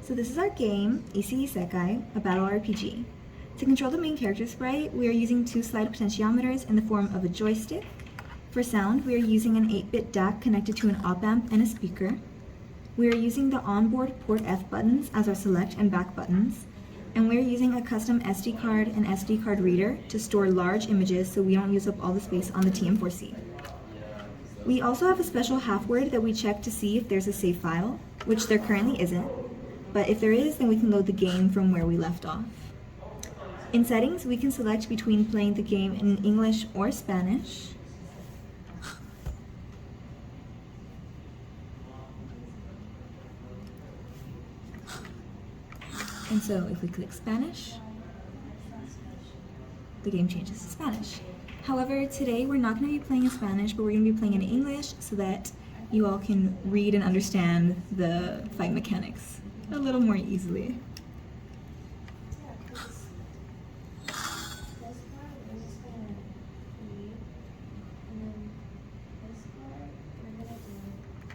So this is our game, ACE Isekai, a battle RPG. To control the main character sprite, we are using two slide potentiometers in the form of a joystick. For sound, we are using an 8-bit DAC connected to an op-amp and a speaker. We are using the onboard port F buttons as our select and back buttons. And we are using a custom SD card and SD card reader to store large images so we don't use up all the space on the TM4C. We also have a special half word that we check to see if there's a save file, which there currently isn't. But if there is, then we can load the game from where we left off. In settings, we can select between playing the game in English or Spanish. And so if we click Spanish, the game changes to Spanish. However, today we're not going to be playing in Spanish, but we're going to be playing in English so that you all can read and understand the fight mechanics a little more easily.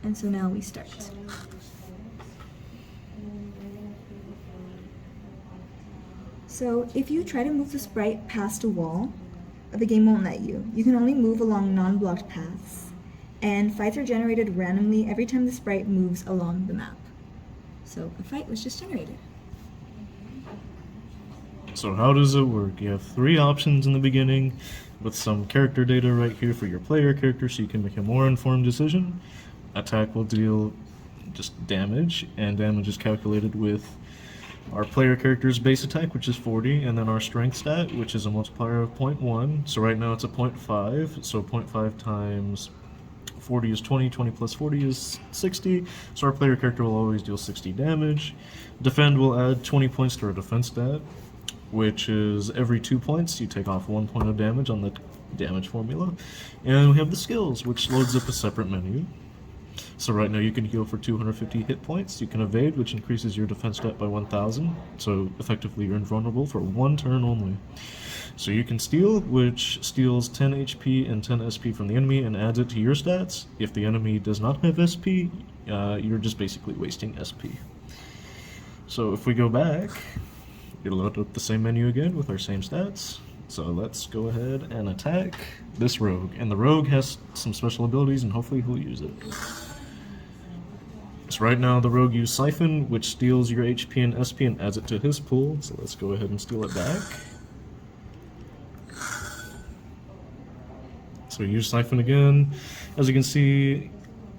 And so now we start. So if you try to move the sprite past a wall, the game won't let you. You can only move along non-blocked paths. And fights are generated randomly every time the sprite moves along the map. So a fight was just generated. So how does it work? You have three options in the beginning with some character data right here for your player character so you can make a more informed decision. Attack will deal just damage, and damage is calculated with our player character's base attack, which is 40, and then our strength stat, which is a multiplier of 0.1. So right now it's a 0.5, so 0.5 times 40 is 20, 20 plus 40 is 60, so our player character will always deal 60 damage. Defend will add 20 points to our defense stat, which is every 2 points you take off 1 point of damage on the damage formula. And we have the skills, which loads up a separate menu. So right now you can heal for 250 hit points, you can evade, which increases your defense stat by 1000, so effectively you're invulnerable for 1 turn only. So you can steal, which steals 10 HP and 10 SP from the enemy and adds it to your stats. If the enemy does not have SP, you're just basically wasting SP. So if we go back, it'll load up the same menu again with our same stats. So let's go ahead and attack this rogue. And the rogue has some special abilities and hopefully he'll use it. So right now the rogue used Siphon, which steals your HP and SP and adds it to his pool. So let's go ahead and steal it back. So we use Siphon again. As you can see,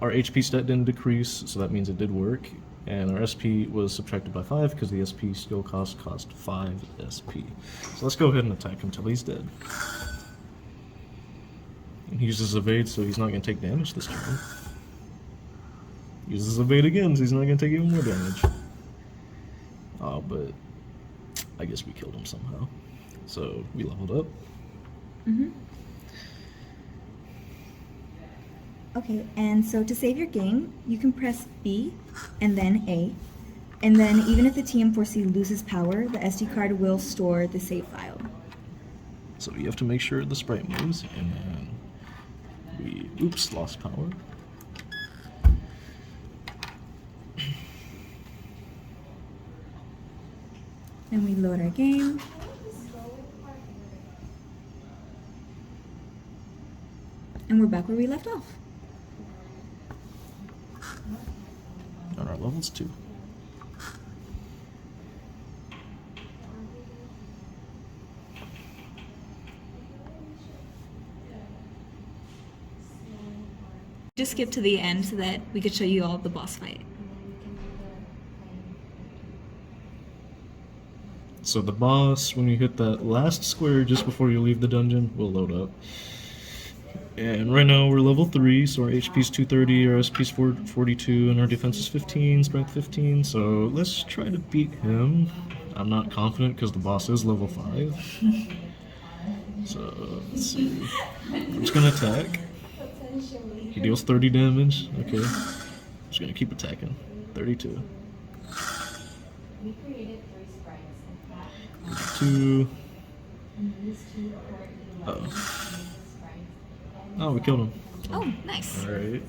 our HP stat didn't decrease, so that means it did work. And our SP was subtracted by 5 because the SP skill cost 5 SP. So let's go ahead and attack him till he's dead. And he uses evade, so he's not going to take damage this turn. Uses evade again, so he's not going to take even more damage. Oh, but I guess we killed him somehow. So we leveled up. Okay, and so to save your game, you can press B and then A. And then even if the TM4C loses power, the SD card will store the save file. So you have to make sure the sprite moves, and then we, oops, lost power. And we load our game. And we're back where we left off. And our level's 2. Just skip to the end so that we could show you all the boss fight. So the boss, when you hit that last square just before you leave the dungeon, will load up. And right now we're level 3, so our HP's 230, our SP's 42, and our defense is 15, strength 15, so let's try to beat him. I'm not confident because the boss is level 5. So, let's see. I'm just gonna attack. He deals 30 damage, okay. I'm just gonna keep attacking. 32. 32. Uh-oh. Oh, we killed him. Oh, nice. Alright.